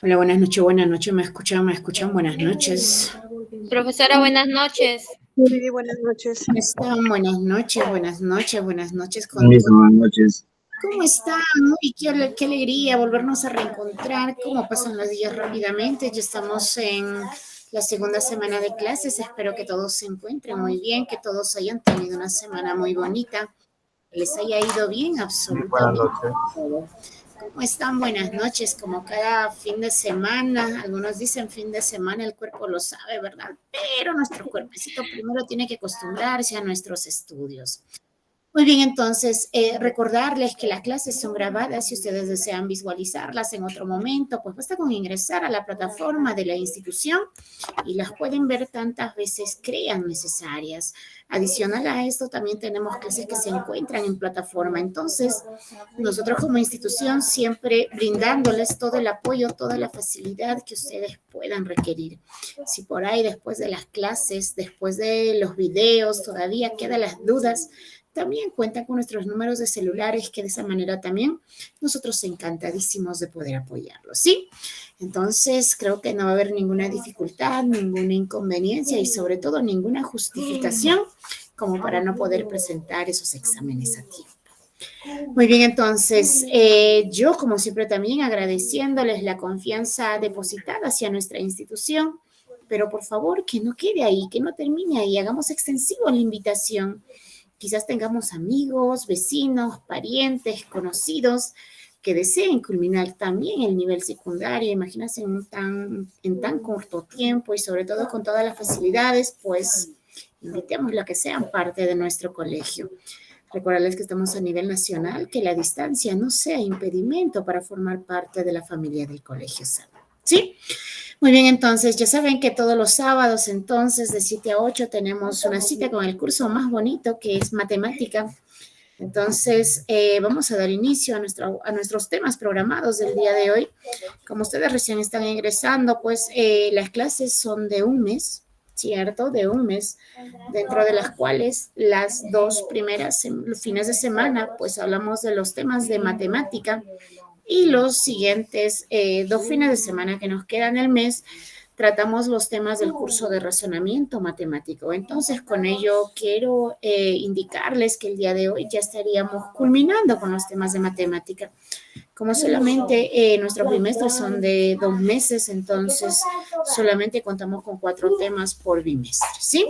Hola, buenas noches, me escuchan, buenas noches. Profesora, buenas noches. Sí, buenas noches. ¿Cómo están? Buenas noches con Permiso, todos. buenas noches. ¿Cómo están? Uy, qué alegría volvernos a reencontrar. ¿Cómo pasan los días rápidamente? Ya estamos en la segunda semana de clases. Espero que todos se encuentren muy bien, que todos hayan tenido una semana muy bonita, que les haya ido bien Buenas absolutamente noches. todo. ¿Cómo están? Buenas noches, como cada fin de semana, algunos dicen fin de semana, el cuerpo lo sabe, ¿verdad? Pero nuestro cuerpecito primero tiene que acostumbrarse a nuestros estudios. Muy bien, entonces, recordarles que las clases son grabadas. Si ustedes desean visualizarlas en otro momento, pues basta con ingresar a la plataforma de la institución y las pueden ver tantas veces crean necesarias. Adicional a esto, también tenemos clases que se encuentran en plataforma. Entonces, nosotros como institución siempre brindándoles todo el apoyo, toda la facilidad que ustedes puedan requerir. Si por ahí después de las clases, después de los videos, todavía quedan las dudas, también cuentan con nuestros números de celulares, que de esa manera también nosotros encantadísimos de poder apoyarlos, ¿sí? Entonces, creo que no va a haber ninguna dificultad, ninguna inconveniencia y sobre todo ninguna justificación como para no poder presentar esos exámenes a tiempo. Muy bien, entonces, yo como siempre también agradeciéndoles la confianza depositada hacia nuestra institución, pero por favor que no quede ahí, que no termine ahí, hagamos extensivo la invitación. Quizás tengamos amigos, vecinos, parientes, conocidos que deseen culminar también el nivel secundario. Imagínense en tan corto tiempo y sobre todo con todas las facilidades, pues invitémoslo a que sean parte de nuestro colegio. Recordarles que estamos a nivel nacional, que la distancia no sea impedimento para formar parte de la familia del Colegio San. ¿Sí? Muy bien, entonces ya saben que todos los sábados, entonces de 7 a 8 tenemos una cita con el curso más bonito que es matemática. Entonces vamos a dar inicio a nuestros temas programados del día de hoy. Como ustedes recién están ingresando, pues las clases son de un mes, ¿cierto? De un mes, dentro de las cuales las dos primeras fines de semana, pues hablamos de los temas de matemática y los siguientes dos fines de semana que nos quedan el mes, tratamos los temas del curso de razonamiento matemático. Entonces, con ello quiero indicarles que el día de hoy ya estaríamos culminando con los temas de matemática. Como solamente nuestros bimestres son de 2 meses, entonces solamente contamos con 4 temas por bimestre, ¿sí?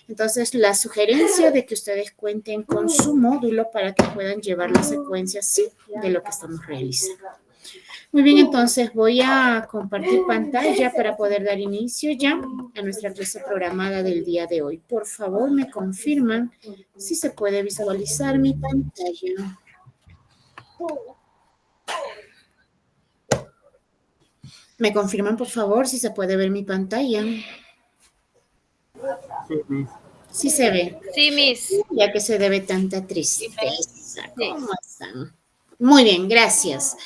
Entonces, la sugerencia de que ustedes cuenten con su módulo para que puedan llevar la secuencia, sí, de lo que estamos realizando. Muy bien, entonces voy a compartir pantalla para poder dar inicio ya a nuestra clase programada del día de hoy. Por favor, me confirman si se puede visualizar mi pantalla. ¿Me confirman, por favor, si se puede ver mi pantalla? Sí, Miss. Sí se ve. Sí, Miss. Ya que se debe tanta tristeza. ¿Cómo están? Muy bien, gracias.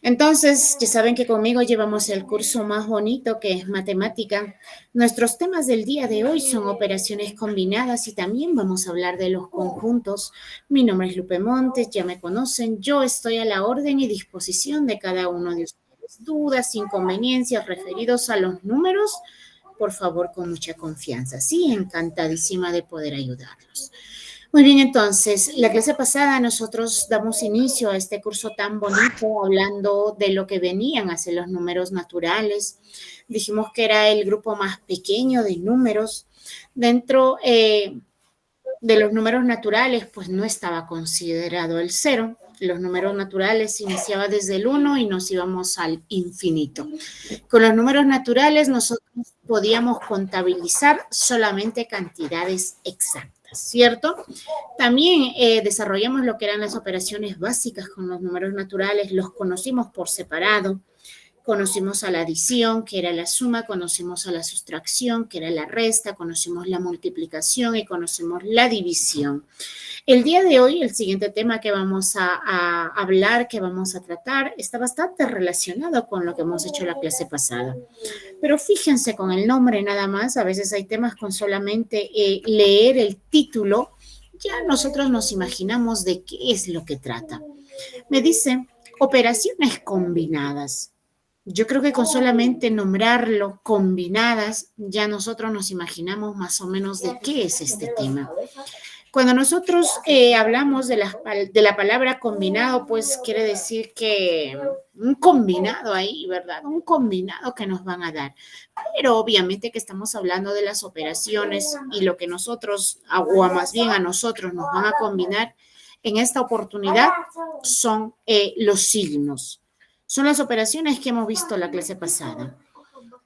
Entonces, ya saben que conmigo llevamos el curso más bonito que es matemática. Nuestros temas del día de hoy son operaciones combinadas y también vamos a hablar de los conjuntos. Mi nombre es Lupe Montes, ya me conocen. Yo estoy a la orden y disposición de cada uno de ustedes. Dudas, inconveniencias referidos a los números, por favor, con mucha confianza. Sí, encantadísima de poder ayudarlos. Muy bien, entonces, la clase pasada nosotros damos inicio a este curso tan bonito hablando de lo que venían a ser los números naturales. Dijimos que era el grupo más pequeño de números. Dentro de los números naturales, pues no estaba considerado el cero. Los números naturales iniciaba desde el 1 y nos íbamos al infinito. Con los números naturales nosotros podíamos contabilizar solamente cantidades exactas, ¿cierto? También desarrollamos lo que eran las operaciones básicas con los números naturales, los conocimos por separado. Conocimos a la adición, que era la suma, conocimos a la sustracción, que era la resta, conocimos la multiplicación y conocimos la división. El día de hoy, el siguiente tema que vamos a hablar, que vamos a tratar, está bastante relacionado con lo que hemos hecho la clase pasada. Pero fíjense con el nombre nada más, a veces hay temas con solamente leer el título, ya nosotros nos imaginamos de qué es lo que trata. Me dice, operaciones combinadas. Yo creo que con solamente nombrarlo, combinadas, ya nosotros nos imaginamos más o menos de qué es este tema. Cuando nosotros hablamos de la palabra combinado, pues quiere decir que un combinado ahí, ¿verdad? Un combinado que nos van a dar. Pero obviamente que estamos hablando de las operaciones y lo que nosotros, o más bien a nosotros nos van a combinar en esta oportunidad son los signos. Son las operaciones que hemos visto la clase pasada.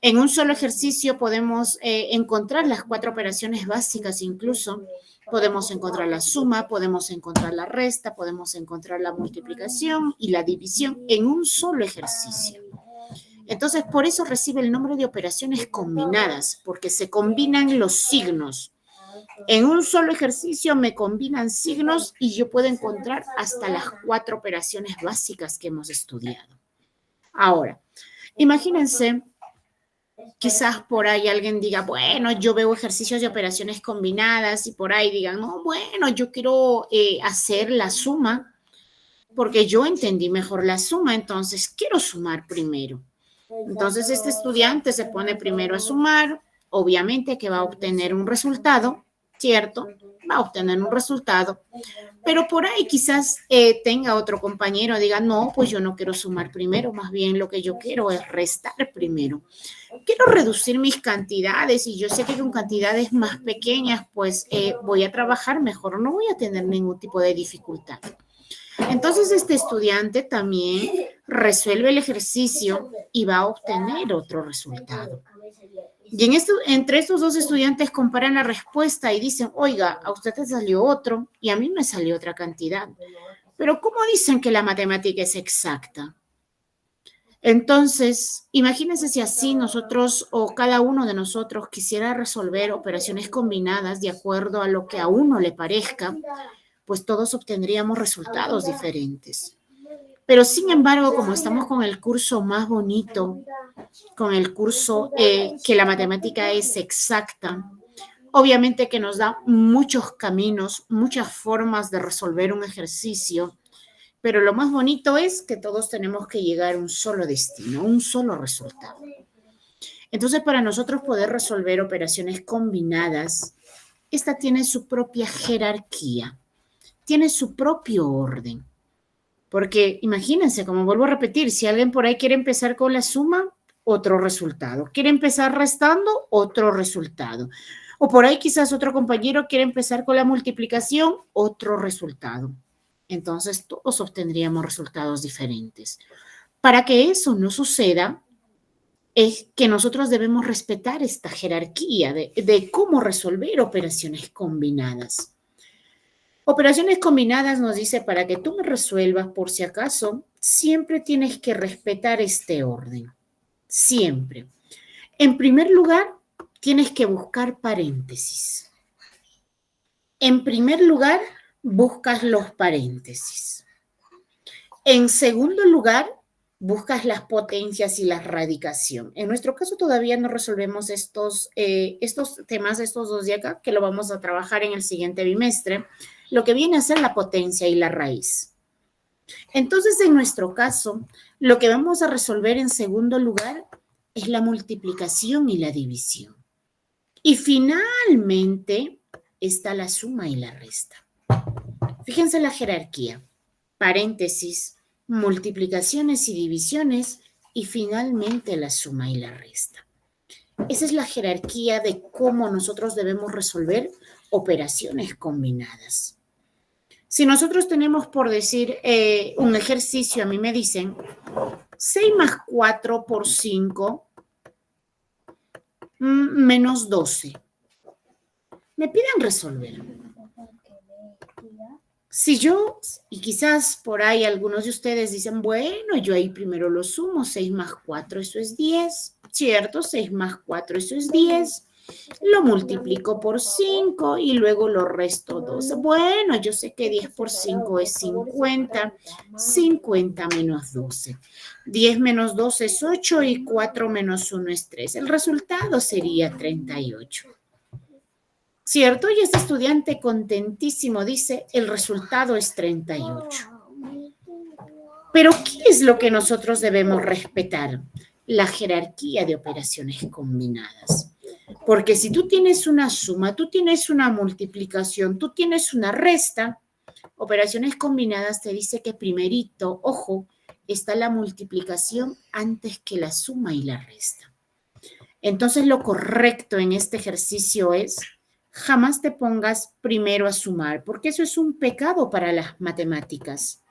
En un solo ejercicio podemos encontrar las 4 operaciones básicas incluso. Podemos encontrar la suma, podemos encontrar la resta, podemos encontrar la multiplicación y la división en un solo ejercicio. Entonces, por eso recibe el nombre de operaciones combinadas, porque se combinan los signos. En un solo ejercicio me combinan signos y yo puedo encontrar hasta las 4 operaciones básicas que hemos estudiado. Ahora, imagínense, quizás por ahí alguien diga, bueno, yo veo ejercicios de operaciones combinadas y por ahí digan, no, bueno, yo quiero hacer la suma porque yo entendí mejor la suma, entonces quiero sumar primero. Entonces este estudiante se pone primero a sumar, obviamente que va a obtener un resultado, ¿cierto? Va a obtener un resultado, pero por ahí quizás tenga otro compañero, diga, no, pues yo no quiero sumar primero, más bien lo que yo quiero es restar primero. Quiero reducir mis cantidades y yo sé que con cantidades más pequeñas, pues voy a trabajar mejor, no voy a tener ningún tipo de dificultad. Entonces este estudiante también resuelve el ejercicio y va a obtener otro resultado. Y entre estos dos estudiantes comparan la respuesta y dicen, oiga, a usted te salió otro y a mí me salió otra cantidad. Pero ¿cómo dicen que la matemática es exacta? Entonces, imagínense si así nosotros o cada uno de nosotros quisiera resolver operaciones combinadas de acuerdo a lo que a uno le parezca, pues todos obtendríamos resultados diferentes. Pero sin embargo, como estamos con el curso más bonito, con el curso que la matemática es exacta, obviamente que nos da muchos caminos, muchas formas de resolver un ejercicio, pero lo más bonito es que todos tenemos que llegar a un solo destino, un solo resultado. Entonces, para nosotros poder resolver operaciones combinadas, esta tiene su propia jerarquía, tiene su propio orden. Porque imagínense, como vuelvo a repetir, si alguien por ahí quiere empezar con la suma, otro resultado. Quiere empezar restando, otro resultado. O por ahí quizás otro compañero quiere empezar con la multiplicación, otro resultado. Entonces todos obtendríamos resultados diferentes. Para que eso no suceda, es que nosotros debemos respetar esta jerarquía de cómo resolver operaciones combinadas. Operaciones combinadas nos dice, para que tú me resuelvas, por si acaso, siempre tienes que respetar este orden. Siempre. En primer lugar, tienes que buscar paréntesis. En primer lugar, buscas los paréntesis. En segundo lugar, buscas las potencias y la radicación. En nuestro caso todavía no resolvemos estos temas, estos dos de acá, que lo vamos a trabajar en el siguiente bimestre, lo que viene a ser la potencia y la raíz. Entonces, en nuestro caso, lo que vamos a resolver en segundo lugar es la multiplicación y la división. Y finalmente está la suma y la resta. Fíjense la jerarquía. Paréntesis, multiplicaciones y divisiones y finalmente la suma y la resta. Esa es la jerarquía de cómo nosotros debemos resolver operaciones combinadas. Si nosotros tenemos, por decir, un ejercicio, a mí me dicen 6 más 4 por 5 menos 12. Me piden resolver. Si yo, y quizás por ahí algunos de ustedes dicen, bueno, yo ahí primero lo sumo, 6 más 4, eso es 10, ¿cierto? 6 más 4, eso es 10. Lo multiplico por 5 y luego lo resto 12. Bueno, yo sé que 10 por 5 es 50, 50 menos 12. 10 menos 12 es 8 y 4 menos 1 es 3. El resultado sería 38. ¿Cierto? Y este estudiante contentísimo dice, el resultado es 38. Pero, ¿qué es lo que nosotros debemos respetar? La jerarquía de operaciones combinadas. Porque si tú tienes una suma, tú tienes una multiplicación, tú tienes una resta, operaciones combinadas te dice que primerito, ojo, está la multiplicación antes que la suma y la resta. Entonces, lo correcto en este ejercicio es jamás te pongas primero a sumar, porque eso es un pecado para las matemáticas.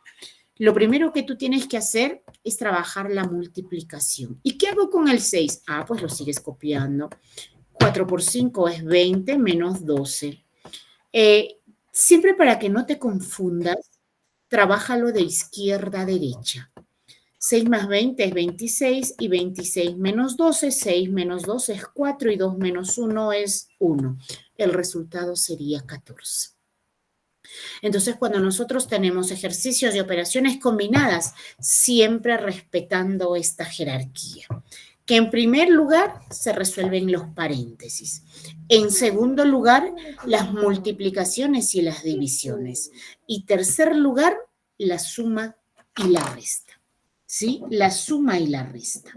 Lo primero que tú tienes que hacer es trabajar la multiplicación. ¿Y qué hago con el 6? Ah, pues lo sigues copiando. 4 por 5 es 20 menos 12. Siempre para que no te confundas, trabájalo de izquierda a derecha. 6 más 20 es 26 y 26 menos 12, 6 menos 12 es 4 y 2 menos 1 es 1. El resultado sería 14. Entonces, cuando nosotros tenemos ejercicios de operaciones combinadas, siempre respetando esta jerarquía, que en primer lugar se resuelven los paréntesis. En segundo lugar, las multiplicaciones y las divisiones. Y tercer lugar, la suma y la resta. ¿Sí? La suma y la resta.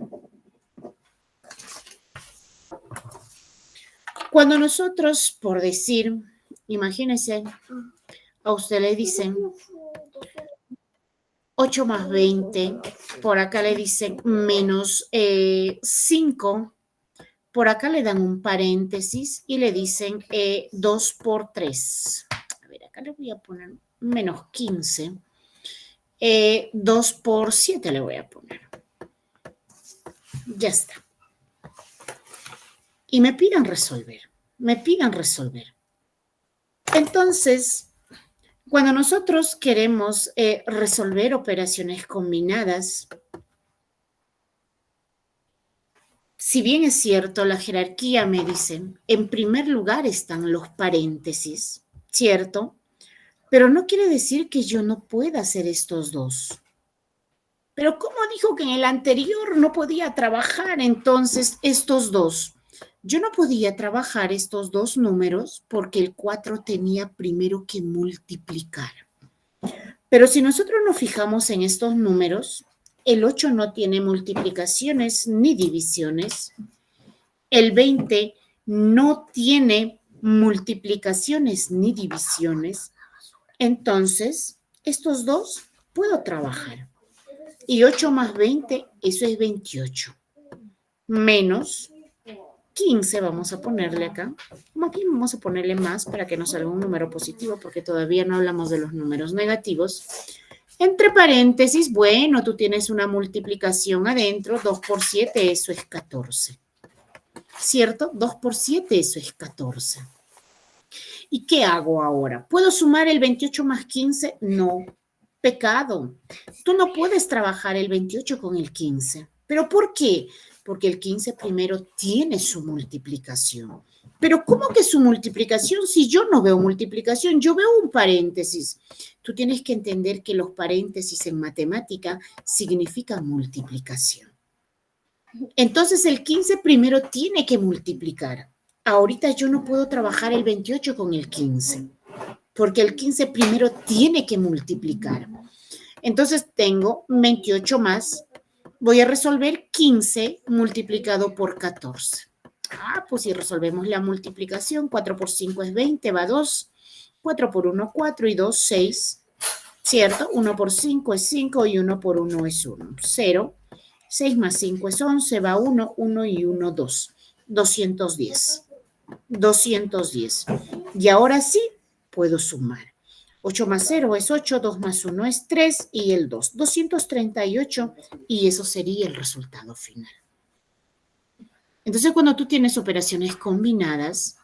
Cuando nosotros, por decir, imagínense, a usted le dicen 8 más 20, por acá le dicen menos 5, por acá le dan un paréntesis y le dicen 2 por 3. A ver, acá le voy a poner menos 15. 2 por 7 le voy a poner. Ya está. Y me pidan resolver. Entonces, cuando nosotros queremos resolver operaciones combinadas, si bien es cierto, la jerarquía me dice, en primer lugar están los paréntesis, ¿cierto? Pero no quiere decir que yo no pueda hacer estos dos. Pero ¿cómo dijo que en el anterior no podía trabajar entonces estos dos? Yo no podía trabajar estos dos números porque el 4 tenía primero que multiplicar. Pero si nosotros nos fijamos en estos números, el 8 no tiene multiplicaciones ni divisiones. El 20 no tiene multiplicaciones ni divisiones. Entonces, estos dos puedo trabajar. Y 8 más 20, eso es 28. Menos 15, vamos a ponerle acá. Aquí vamos a ponerle más para que nos salga un número positivo, porque todavía no hablamos de los números negativos. Entre paréntesis, bueno, tú tienes una multiplicación adentro, 2 por 7, eso es 14. ¿Cierto? 2 por 7, eso es 14. ¿Y qué hago ahora? ¿Puedo sumar el 28 más 15? No, pecado. Tú no puedes trabajar el 28 con el 15. ¿Pero por qué? Porque el 15 primero tiene su multiplicación. Pero ¿cómo que su multiplicación? Si yo no veo multiplicación, yo veo un paréntesis. Tú tienes que entender que los paréntesis en matemática significan multiplicación. Entonces el 15 primero tiene que multiplicar. Ahorita yo no puedo trabajar el 28 con el 15, porque el 15 primero tiene que multiplicar. Entonces tengo 28 más, voy a resolver 15 multiplicado por 14. Ah, pues si resolvemos la multiplicación, 4 por 5 es 20, va 2, 4 por 1, 4 y 2, 6, ¿cierto? 1 por 5 es 5 y 1 por 1 es 1, 0. 6 más 5 es 11, va 1, 1 y 1, 2. 210. 210. Y ahora sí puedo sumar. 8 más 0 es 8, 2 más 1 es 3 y el 2. 238 y eso sería el resultado final. Entonces, cuando tú tienes operaciones combinadas,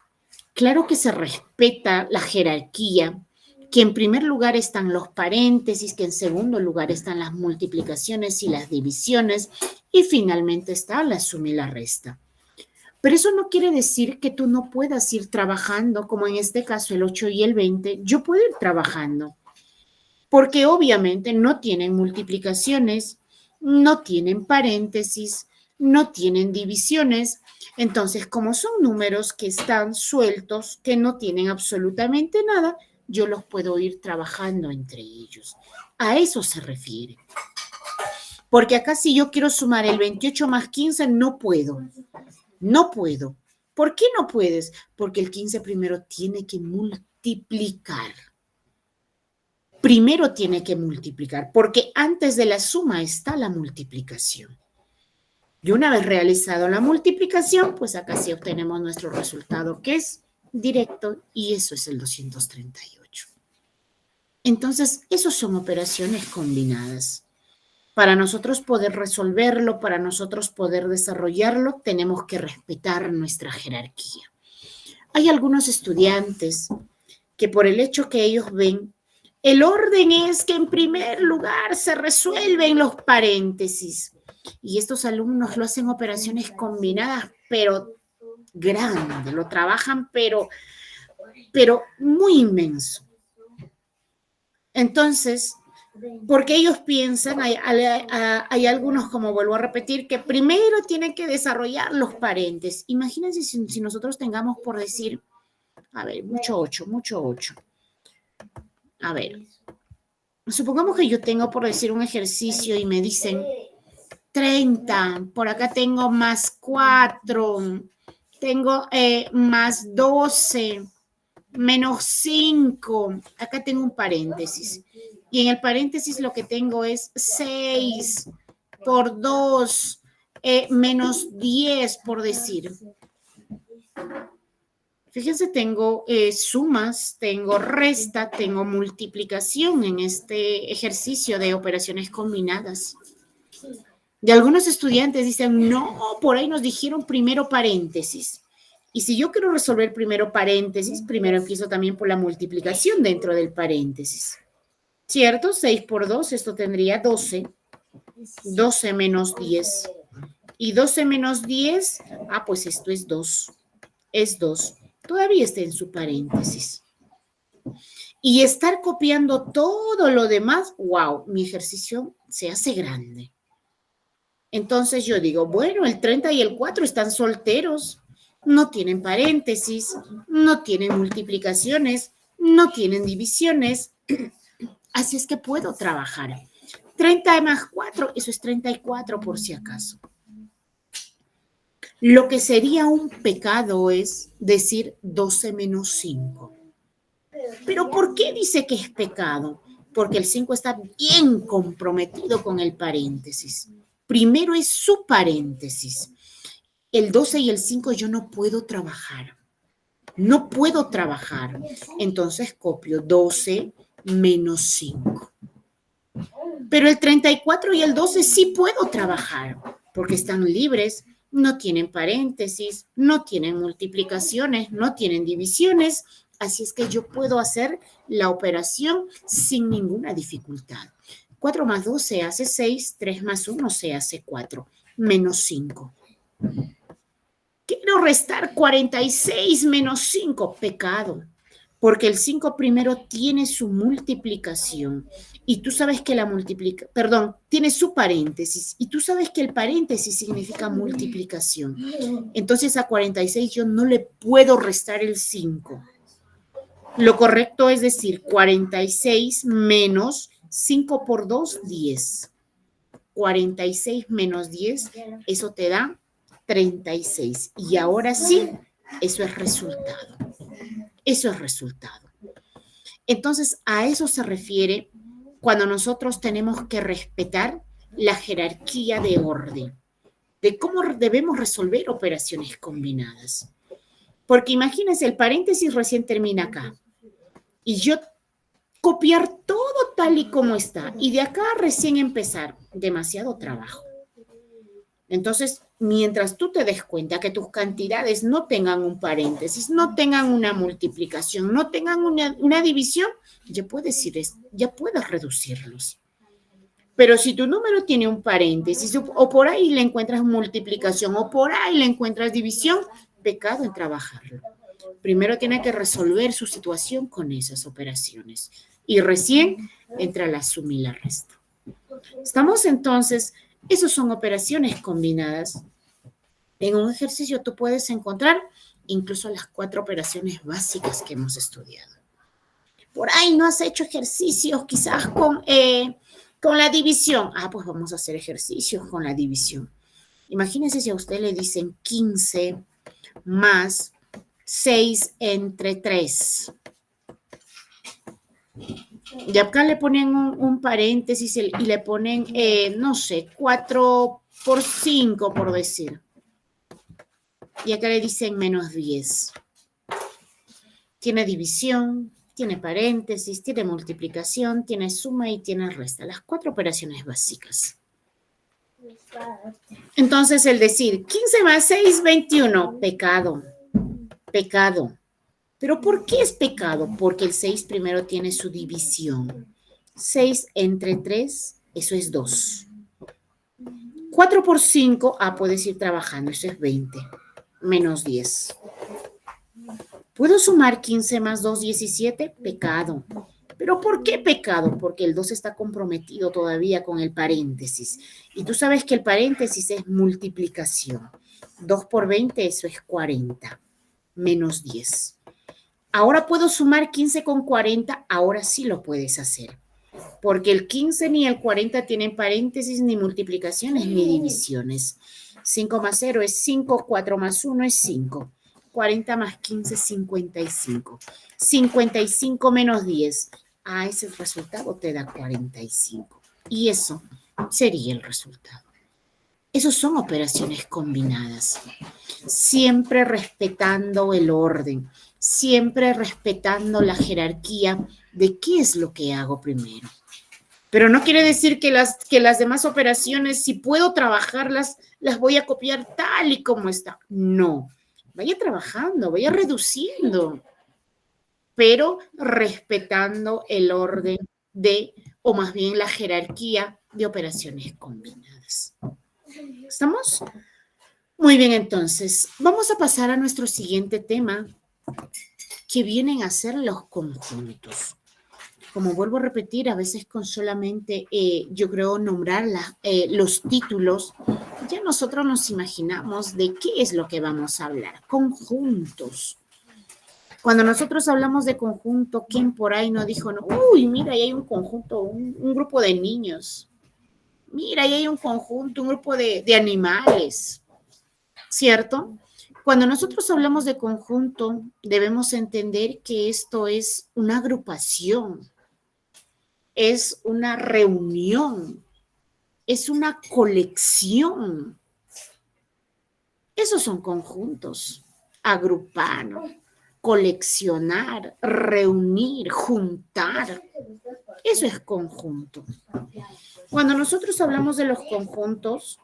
claro que se respeta la jerarquía, que en primer lugar están los paréntesis, que en segundo lugar están las multiplicaciones y las divisiones, y finalmente está la suma y la resta. Pero eso no quiere decir que tú no puedas ir trabajando, como en este caso el 8 y el 20, yo puedo ir trabajando, porque obviamente no tienen multiplicaciones, no tienen paréntesis, no tienen divisiones. Entonces, como son números que están sueltos, que no tienen absolutamente nada, yo los puedo ir trabajando entre ellos. A eso se refiere. Porque acá si yo quiero sumar el 28 más 15, no puedo. No puedo. ¿Por qué no puedes? Porque el 15 primero tiene que multiplicar. Primero tiene que multiplicar, porque antes de la suma está la multiplicación. Y una vez realizado la multiplicación, pues acá sí obtenemos nuestro resultado, que es directo, y eso es el 238. Entonces, esos son operaciones combinadas. Para nosotros poder resolverlo, para nosotros poder desarrollarlo, tenemos que respetar nuestra jerarquía. Hay algunos estudiantes que por el hecho que ellos ven, el orden es que en primer lugar se resuelven los paréntesis. Y estos alumnos lo hacen operaciones combinadas, pero grande, lo trabajan, pero muy inmenso. Entonces, porque ellos piensan, hay algunos, como vuelvo a repetir, que primero tienen que desarrollar los paréntesis. Imagínense si nosotros tengamos por decir, a ver, mucho 8. A ver, supongamos que yo tengo por decir un ejercicio y me dicen 30, por acá tengo más 4, tengo más 12, menos 5, acá tengo un paréntesis. Y en el paréntesis lo que tengo es 6 por 2, menos 10, por decir. Fíjense, tengo sumas, tengo resta, tengo multiplicación en este ejercicio de operaciones combinadas. Y algunos estudiantes dicen, no, por ahí nos dijeron primero paréntesis. Y si yo quiero resolver primero paréntesis, primero empiezo también por la multiplicación dentro del paréntesis. ¿Cierto? 6 por 2, esto tendría 12. 12 menos 10. Y 12 menos 10, pues esto es 2. Es 2. Todavía está en su paréntesis. Y estar copiando todo lo demás, wow, mi ejercicio se hace grande. Entonces yo digo, bueno, el 30 y el 4 están solteros, no tienen paréntesis, no tienen multiplicaciones, no tienen divisiones, así es que puedo trabajar. 30 más 4, eso es 34 por si acaso. Lo que sería un pecado es decir 12 menos 5. ¿Pero por qué dice que es pecado? Porque el 5 está bien comprometido con el paréntesis. Primero es su paréntesis. El 12 y el 5 yo no puedo trabajar. No puedo trabajar. Entonces copio 12 menos 5. Pero el 34 y el 12 sí puedo trabajar porque están libres, no tienen paréntesis, no tienen multiplicaciones, no tienen divisiones. Así es que yo puedo hacer la operación sin ninguna dificultad. 4 más 2 se hace 6, 3 más 1 se hace 4, menos 5. Quiero restar 46 menos 5, pecado, porque el 5 primero tiene su multiplicación y tú sabes que tiene su paréntesis y tú sabes que el paréntesis significa multiplicación. Entonces a 46 yo no le puedo restar el 5. Lo correcto es decir 46 menos 5 por 2, 10. 46 menos 10, eso te da 36. Y ahora sí, eso es resultado. Eso es resultado. Entonces, a eso se refiere cuando nosotros tenemos que respetar la jerarquía de orden, de cómo debemos resolver operaciones combinadas. Porque imagínense, el paréntesis recién termina acá. Y yo copiar todo tal y como está. Y de acá recién empezar. Demasiado trabajo. Entonces, mientras tú te des cuenta que tus cantidades no tengan un paréntesis, no tengan una multiplicación, no tengan una división, ya puedes reducirlos. Pero si tu número tiene un paréntesis o por ahí le encuentras multiplicación o por ahí le encuentras división, pecado en trabajarlo. Primero tiene que resolver su situación con esas operaciones y recién entra la suma y la resta. ¿Estamos entonces? Esas son operaciones combinadas. En un ejercicio tú puedes encontrar incluso las 4 operaciones básicas que hemos estudiado. Por ahí no has hecho ejercicios quizás con Con la división. Pues vamos a hacer ejercicios con la división. Imagínense si a usted le dicen 15 más 6 entre 3. Y acá le ponen un paréntesis y le ponen, no sé, 4 por 5, por decir. Y acá le dicen menos 10. Tiene división, tiene paréntesis, tiene multiplicación, tiene suma y tiene resta. Las 4 operaciones básicas. Entonces, el decir 15 más 6, 21. Pecado. Pecado. ¿Pero por qué es pecado? Porque el 6 primero tiene su división. 6 entre 3, eso es 2. 4 por 5, puedes ir trabajando, eso es 20. Menos 10. ¿Puedo sumar 15 más 2, 17? Pecado. ¿Pero por qué pecado? Porque el 2 está comprometido todavía con el paréntesis. Y tú sabes que el paréntesis es multiplicación. 2 por 20, eso es 40. Menos 10. Ahora puedo sumar 15 con 40, ahora sí lo puedes hacer. Porque el 15 ni el 40 tienen paréntesis, ni multiplicaciones, ni divisiones. 5 más 0 es 5, 4 más 1 es 5. 40 más 15, 55. 55 menos 10. Ese resultado te da 45. Y eso sería el resultado. Esos son operaciones combinadas. Siempre respetando el orden, siempre respetando la jerarquía de qué es lo que hago primero. Pero no quiere decir que las demás operaciones, si puedo trabajarlas, las voy a copiar tal y como está. No, vaya trabajando, vaya reduciendo, pero respetando el orden o más bien la jerarquía de operaciones combinadas. ¿Estamos? Muy bien, entonces, vamos a pasar a nuestro siguiente tema, que vienen a ser los conjuntos. Como vuelvo a repetir, a veces con solamente, yo creo, nombrar los títulos, ya nosotros nos imaginamos de qué es lo que vamos a hablar. Conjuntos. Cuando nosotros hablamos de conjunto, ¿quién por ahí no dijo, no, uy, mira, ahí hay un conjunto, un grupo de niños? Mira, ahí hay un conjunto, un grupo de animales, ¿cierto? Cuando nosotros hablamos de conjunto, debemos entender que esto es una agrupación, es una reunión, es una colección. Esos son conjuntos. Agrupar, coleccionar, reunir, juntar. Eso es conjunto. Cuando nosotros hablamos de los conjuntos,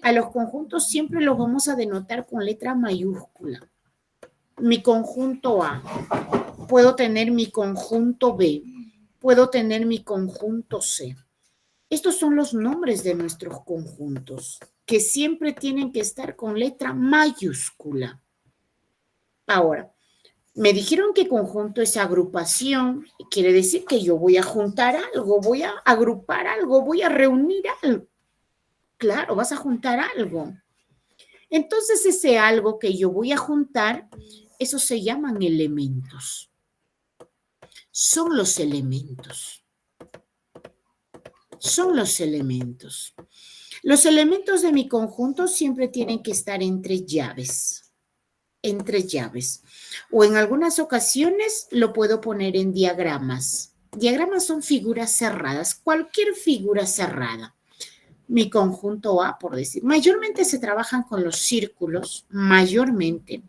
a los conjuntos siempre los vamos a denotar con letra mayúscula. Mi conjunto A. Puedo tener mi conjunto B. Puedo tener mi conjunto C. Estos son los nombres de nuestros conjuntos, que siempre tienen que estar con letra mayúscula. Ahora, me dijeron que conjunto es agrupación, quiere decir que yo voy a juntar algo, voy a agrupar algo, voy a reunir algo. Claro, vas a juntar algo. Entonces, ese algo que yo voy a juntar, eso se llaman elementos. Son los elementos. Son los elementos. Los elementos de mi conjunto siempre tienen que estar entre llaves. Entre llaves. O en algunas ocasiones lo puedo poner en diagramas. Diagramas son figuras cerradas, cualquier figura cerrada. Mi conjunto A, por decir. Mayormente se trabajan con los círculos, mayormente,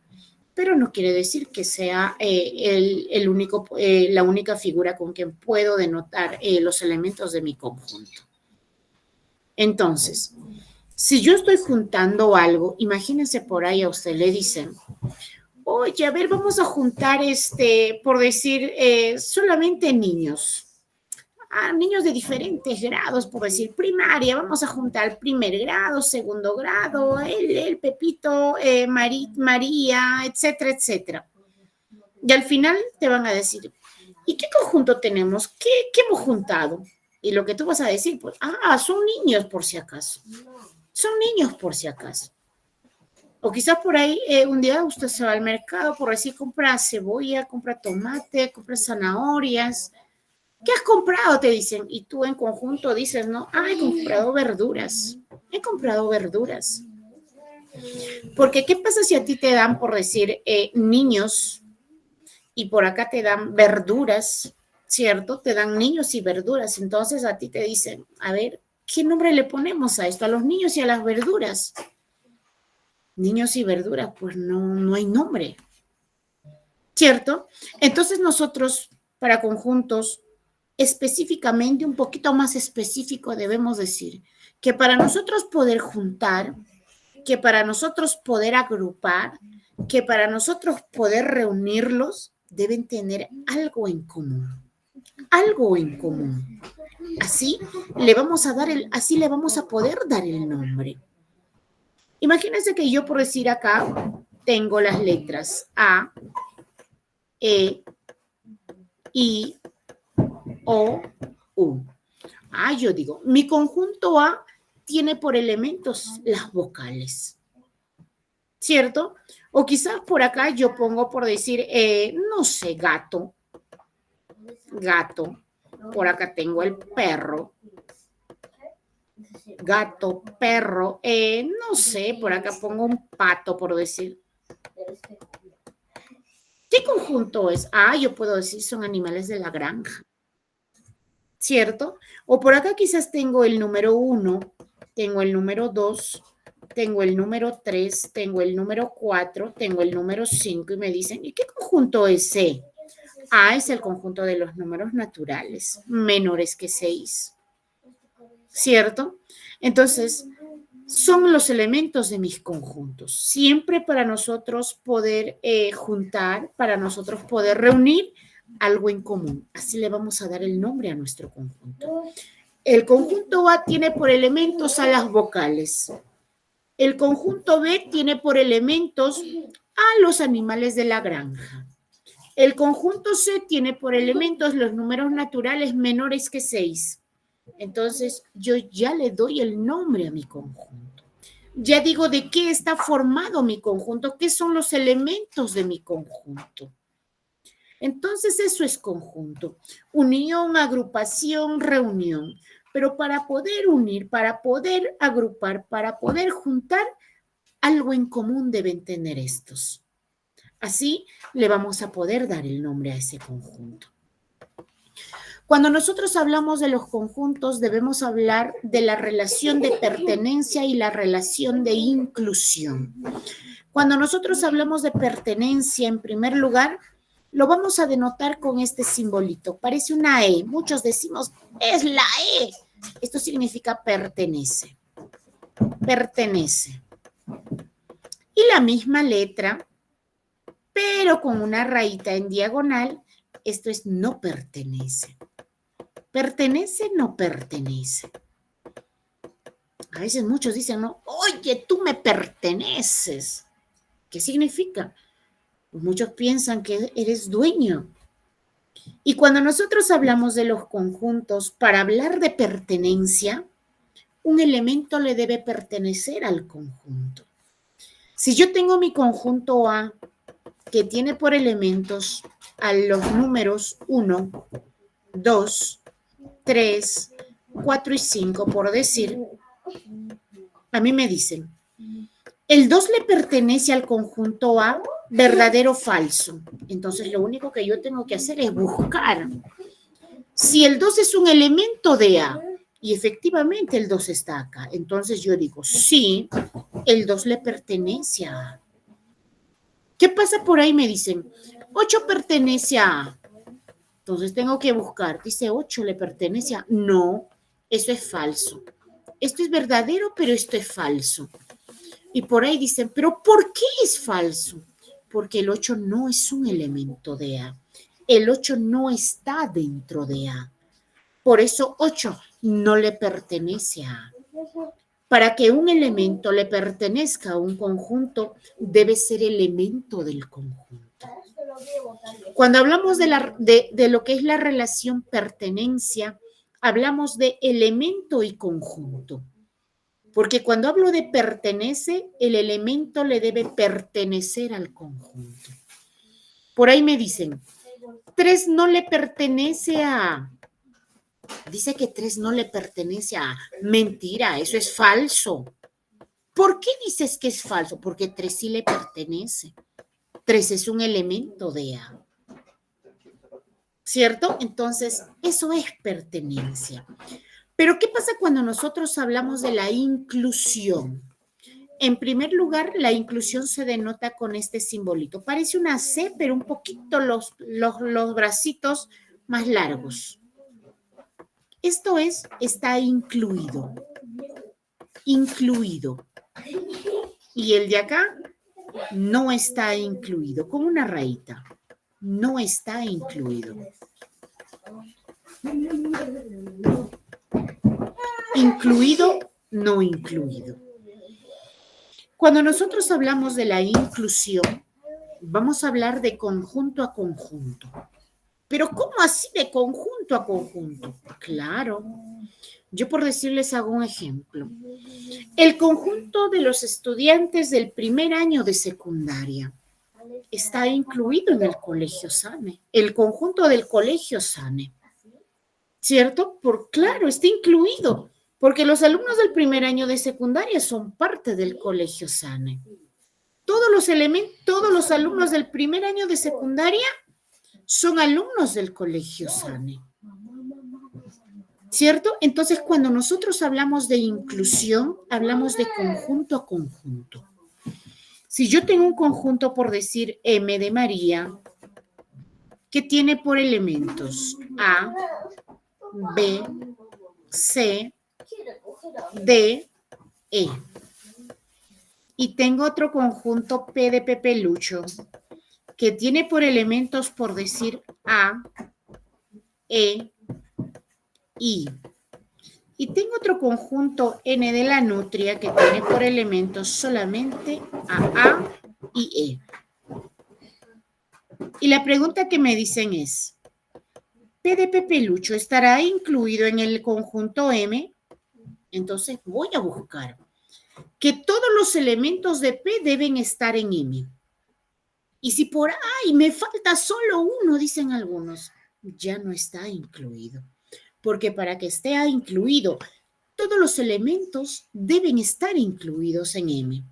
pero no quiere decir que sea la única figura con que puedo denotar los elementos de mi conjunto. Entonces, si yo estoy juntando algo, imagínense por ahí a usted le dicen, oye, a ver, vamos a juntar, por decir, solamente niños. Niños de diferentes grados, por decir, primaria, vamos a juntar primer grado, segundo grado, el Pepito, María, etcétera, etcétera. Y al final te van a decir, ¿y qué conjunto tenemos? ¿Qué hemos juntado? Y lo que tú vas a decir, pues, son niños por si acaso. Son niños por si acaso. O quizás por ahí un día usted se va al mercado, por decir, compra cebolla, compra tomate, compra zanahorias. ¿Qué has comprado? Te dicen. Y tú en conjunto dices, no, he comprado verduras. He comprado verduras. Porque ¿qué pasa si a ti te dan, por decir, niños y por acá te dan verduras, ¿cierto? Te dan niños y verduras. Entonces a ti te dicen, a ver, ¿qué nombre le ponemos a esto? A los niños y a las verduras. Niños y verduras, pues no hay nombre, ¿cierto? Entonces nosotros, para conjuntos, específicamente, un poquito más específico, debemos decir que para nosotros poder juntar, que para nosotros poder agrupar, que para nosotros poder reunirlos, deben tener algo en común. Algo en común. Así le vamos a poder dar el nombre. Imagínense que yo, por decir acá, tengo las letras A, E, I, O, U. Yo digo, mi conjunto A tiene por elementos las vocales, ¿cierto? O quizás por acá yo pongo por decir, no sé, gato. Gato. Por acá tengo el perro. Gato, perro. No sé, por acá pongo un pato, por decir. ¿Qué conjunto es? Yo puedo decir son animales de la granja, ¿cierto? O por acá quizás tengo el número 1, tengo el número 2, tengo el número 3, tengo el número 4, tengo el número 5 y me dicen, ¿y qué conjunto es ese? Es el conjunto de los números naturales, menores que 6, ¿cierto? Entonces, son los elementos de mis conjuntos. Siempre para nosotros poder juntar, para nosotros poder reunir algo en común. Así le vamos a dar el nombre a nuestro conjunto. El conjunto A tiene por elementos a las vocales. El conjunto B tiene por elementos a los animales de la granja. El conjunto C tiene por elementos los números naturales menores que 6. Entonces, yo ya le doy el nombre a mi conjunto. Ya digo de qué está formado mi conjunto, qué son los elementos de mi conjunto. Entonces, eso es conjunto. Unión, agrupación, reunión. Pero para poder unir, para poder agrupar, para poder juntar, algo en común deben tener estos. Así le vamos a poder dar el nombre a ese conjunto. Cuando nosotros hablamos de los conjuntos, debemos hablar de la relación de pertenencia y la relación de inclusión. Cuando nosotros hablamos de pertenencia, en primer lugar, lo vamos a denotar con este simbolito. Parece una E. Muchos decimos, es la E. Esto significa pertenece. Pertenece. Y la misma letra, pero con una rayita en diagonal, esto es no pertenece. ¿Pertenece? No pertenece. A veces muchos dicen, no, oye, tú me perteneces. ¿Qué significa? Pues muchos piensan que eres dueño. Y cuando nosotros hablamos de los conjuntos, para hablar de pertenencia, un elemento le debe pertenecer al conjunto. Si yo tengo mi conjunto A, que tiene por elementos a los números 1, 2, 3, 4 y 5, por decir, a mí me dicen, ¿el 2 le pertenece al conjunto A? ¿Verdadero o falso? Entonces, lo único que yo tengo que hacer es buscar. Si el 2 es un elemento de A, y efectivamente el 2 está acá, entonces yo digo, sí, el 2 le pertenece a A. ¿Qué pasa por ahí? Me dicen, 8 pertenece a A. Entonces tengo que buscar, dice 8 le pertenece a... No, eso es falso. Esto es verdadero, pero esto es falso. Y por ahí dicen, ¿pero por qué es falso? Porque el 8 no es un elemento de A. El 8 no está dentro de A. Por eso 8 no le pertenece a A. Para que un elemento le pertenezca a un conjunto, debe ser elemento del conjunto. Cuando hablamos de lo que es la relación pertenencia, hablamos de elemento y conjunto. Porque cuando hablo de pertenece, el elemento le debe pertenecer al conjunto. Por ahí me dicen, 3 no le pertenece a A. Dice que 3 no le pertenece a A. Mentira, eso es falso. ¿Por qué dices que es falso? Porque 3 sí le pertenece. 3 es un elemento de A. ¿Cierto? Entonces, eso es pertenencia. Pero, ¿qué pasa cuando nosotros hablamos de la inclusión? En primer lugar, la inclusión se denota con este simbolito. Parece una C, pero un poquito los bracitos más largos. Esto es, está incluido. Incluido. Y el de acá no está incluido, con una rayita. No está incluido. Incluido, no incluido. Cuando nosotros hablamos de la inclusión, vamos a hablar de conjunto a conjunto. Pero ¿cómo así de conjunto a conjunto? Claro. Yo por decirles hago un ejemplo. El conjunto de los estudiantes del primer año de secundaria está incluido en el Colegio Sane. El conjunto del Colegio Sane. ¿Cierto? Claro, está incluido. Porque los alumnos del primer año de secundaria son parte del Colegio Sane. Todos los alumnos del primer año de secundaria son alumnos del Colegio Sane. ¿Cierto? Entonces, cuando nosotros hablamos de inclusión, hablamos de conjunto a conjunto. Si yo tengo un conjunto, por decir, M de María, que tiene por elementos A, B, C, D, E. Y tengo otro conjunto P de Pepelucho, que tiene por elementos, por decir, A, E, I. Y tengo otro conjunto N de la nutria que tiene por elementos solamente A y E. Y la pregunta que me dicen es, ¿P de Pepelucho estará incluido en el conjunto M? Entonces voy a buscar que todos los elementos de P deben estar en M. Y si por ahí me falta solo uno, dicen algunos, ya no está incluido. Porque para que esté incluido, todos los elementos deben estar incluidos en M.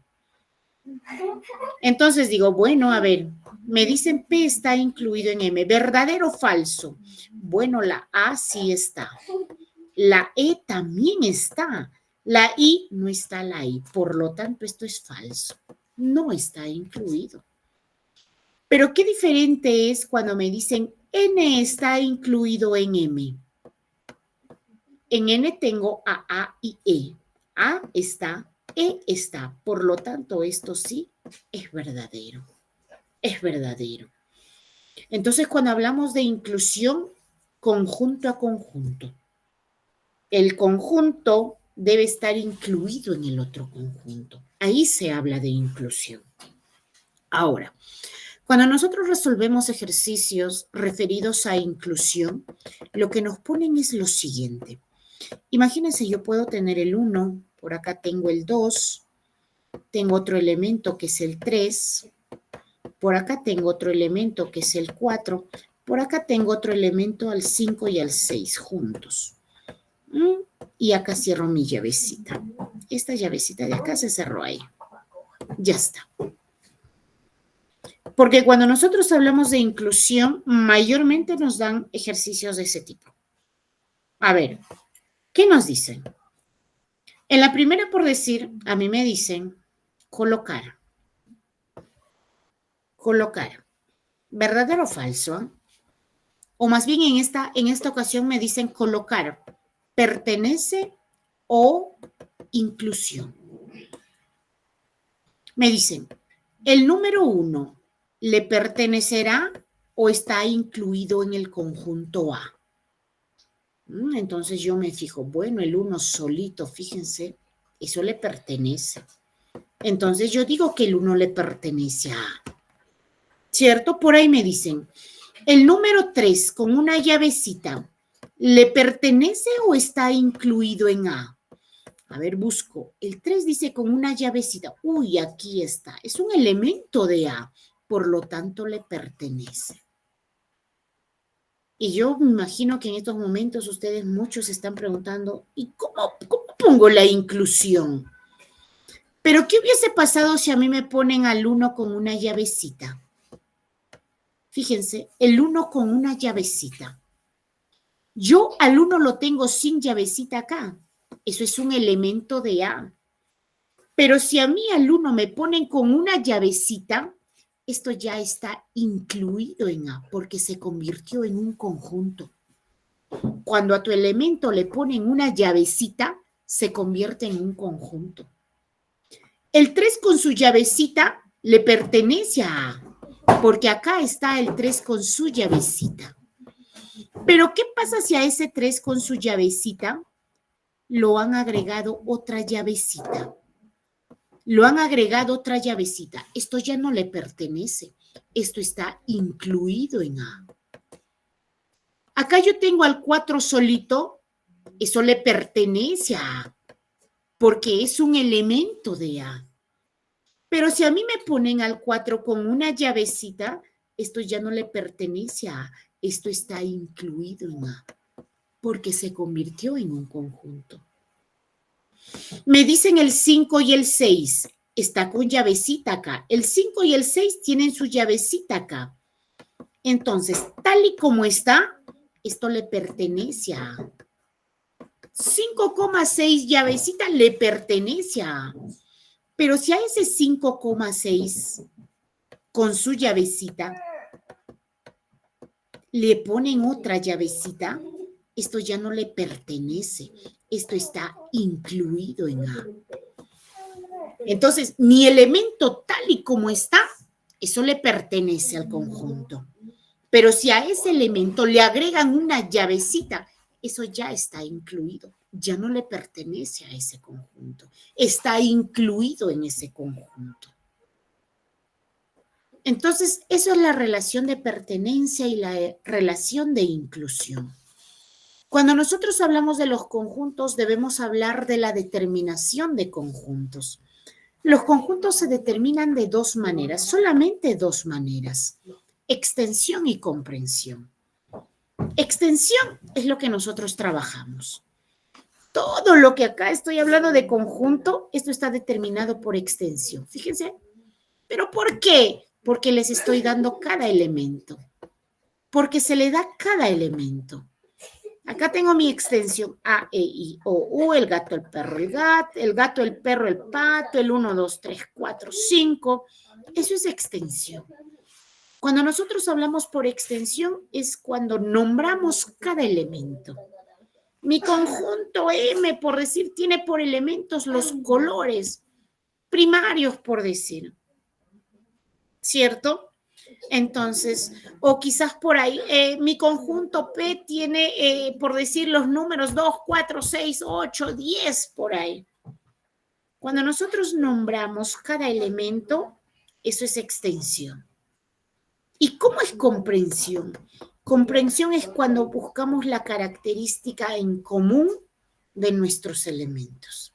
Entonces digo, bueno, a ver, me dicen P está incluido en M. ¿Verdadero o falso? Bueno, la A sí está. La E también está. La I no está la I. Por lo tanto, esto es falso. No está incluido. Pero qué diferente es cuando me dicen N está incluido en M. En N tengo A y E. A está, E está. Por lo tanto, esto sí es verdadero. Es verdadero. Entonces, cuando hablamos de inclusión, conjunto a conjunto, el conjunto debe estar incluido en el otro conjunto. Ahí se habla de inclusión. Ahora, cuando nosotros resolvemos ejercicios referidos a inclusión, lo que nos ponen es lo siguiente. Imagínense, yo puedo tener el 1, por acá tengo el 2, tengo otro elemento que es el 3, por acá tengo otro elemento que es el 4, por acá tengo otro elemento al 5 y al 6 juntos. Y acá cierro mi llavecita. Esta llavecita de acá se cerró ahí. Ya está. Porque cuando nosotros hablamos de inclusión, mayormente nos dan ejercicios de ese tipo. A ver, ¿qué nos dicen? En la primera, por decir, a mí me dicen colocar. Colocar. ¿Verdadero o falso? O más bien en esta ocasión me dicen colocar. ¿Pertenece o inclusión? Me dicen, ¿el número 1 le pertenecerá o está incluido en el conjunto A? Entonces yo me fijo, bueno, el 1 solito, fíjense, eso le pertenece. Entonces yo digo que el 1 le pertenece a A. ¿Cierto? Por ahí me dicen, el número 3 con una llavecita, ¿le pertenece o está incluido en A? A ver, busco. El 3 dice con una llavecita. Uy, aquí está. Es un elemento de A. Por lo tanto, le pertenece. Y yo me imagino que en estos momentos ustedes muchos se están preguntando, ¿y cómo pongo la inclusión? Pero ¿qué hubiese pasado si a mí me ponen al 1 con una llavecita? Fíjense, el 1 con una llavecita. Yo al 1 lo tengo sin llavecita acá. Eso es un elemento de A. Pero si a mí al 1 me ponen con una llavecita, esto ya está incluido en A porque se convirtió en un conjunto. Cuando a tu elemento le ponen una llavecita, se convierte en un conjunto. El 3 con su llavecita le pertenece a A, porque acá está el 3 con su llavecita. Pero ¿qué pasa si a ese 3 con su llavecita lo han agregado otra llavecita? Lo han agregado otra llavecita. Esto ya no le pertenece. Esto está incluido en A. Acá yo tengo al 4 solito. Eso le pertenece a A, porque es un elemento de A. Pero si a mí me ponen al 4 con una llavecita, esto ya no le pertenece a A. Esto está incluido en A, porque se convirtió en un conjunto. Me dicen el 5 y el 6. Está con llavecita acá. El 5 y el 6 tienen su llavecita acá. Entonces, tal y como está, esto le pertenece a A. 5,6 llavecita le pertenece a A. Pero si a ese 5,6 con su llavecita le ponen otra llavecita, esto ya no le pertenece. Esto está incluido en A. Entonces, mi elemento tal y como está, eso le pertenece al conjunto. Pero si a ese elemento le agregan una llavecita, eso ya está incluido. Ya no le pertenece a ese conjunto. Está incluido en ese conjunto. Entonces, eso es la relación de pertenencia y la relación de inclusión. Cuando nosotros hablamos de los conjuntos, debemos hablar de la determinación de conjuntos. Los conjuntos se determinan de dos maneras, solamente dos maneras: extensión y comprensión. Extensión es lo que nosotros trabajamos. Todo lo que acá estoy hablando de conjunto, esto está determinado por extensión. Fíjense. ¿Pero por qué? Porque les estoy dando cada elemento. Porque se le da cada elemento. Acá tengo mi extensión A, E, I, O, U, el gato, el perro, el perro, el pato, el 1, 2, 3, 4, 5. Eso es extensión. Cuando nosotros hablamos por extensión es cuando nombramos cada elemento. Mi conjunto M, por decir, tiene por elementos los colores primarios, por decir. ¿Cierto? Entonces, o quizás por ahí, mi conjunto P tiene, por decir, los números 2, 4, 6, 8, 10, por ahí. Cuando nosotros nombramos cada elemento, eso es extensión. ¿Y cómo es comprensión? Comprensión es cuando buscamos la característica en común de nuestros elementos.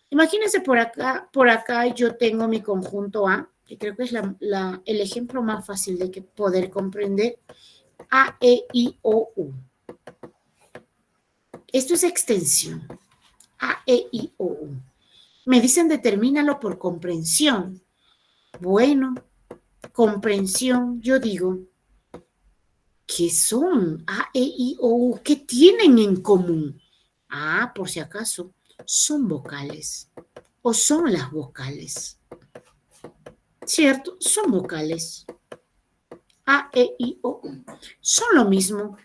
Imagínense por acá yo tengo mi conjunto A, que creo que es el ejemplo más fácil de poder comprender. A, E, I, O, U. Esto es extensión. A, E, I, O, U. Me dicen determínalo por comprensión. Bueno, comprensión, yo digo, ¿qué son A, E, I, O, U? ¿Qué tienen en común? Ah, por si acaso, son vocales o son las vocales. ¿Cierto? Son vocales. A, E, I, O, U. Son lo mismo.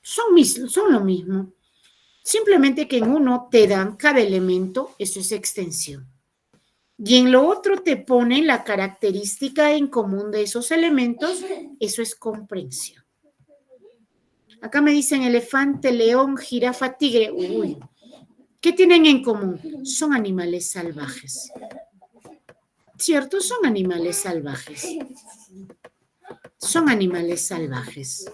Son lo mismo. Simplemente que en uno te dan cada elemento, eso es extensión. Y en lo otro te ponen la característica en común de esos elementos, eso es comprensión. Acá me dicen elefante, león, jirafa, tigre. Uy, ¿qué tienen en común? Son animales salvajes. ¿Cierto? Son animales salvajes. Son animales salvajes.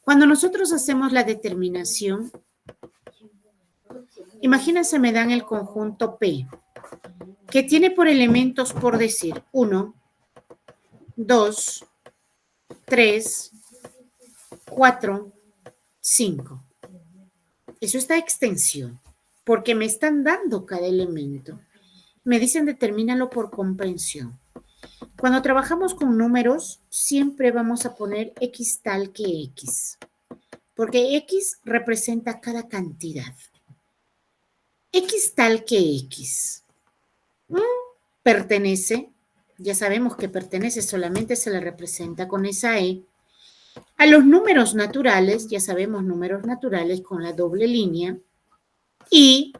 Cuando nosotros hacemos la determinación, imagínense, me dan el conjunto P, que tiene por elementos, por decir, 1, 2, 3, 4, 5. Eso está extensión, porque me están dando cada elemento. Me dicen determínalo por comprensión. Cuando trabajamos con números, siempre vamos a poner X tal que X, porque X representa cada cantidad. X tal que X pertenece, ya sabemos que pertenece, solamente se le representa con esa E. A los números naturales, ya sabemos números naturales con la doble línea, y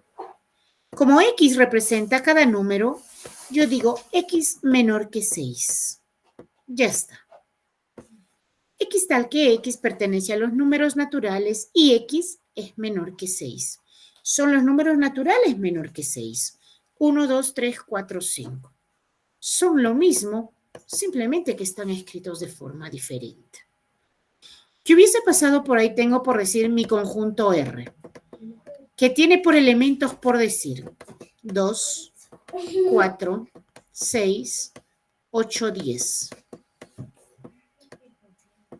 como X representa cada número, yo digo X menor que 6. Ya está. X tal que X pertenece a los números naturales y X es menor que 6. Son los números naturales menor que 6. 1, 2, 3, 4, 5. Son lo mismo, simplemente que están escritos de forma diferente. ¿Qué hubiese pasado por ahí? Tengo por decir mi conjunto R, que tiene por elementos por decir 2, 4, 6, 8, 10.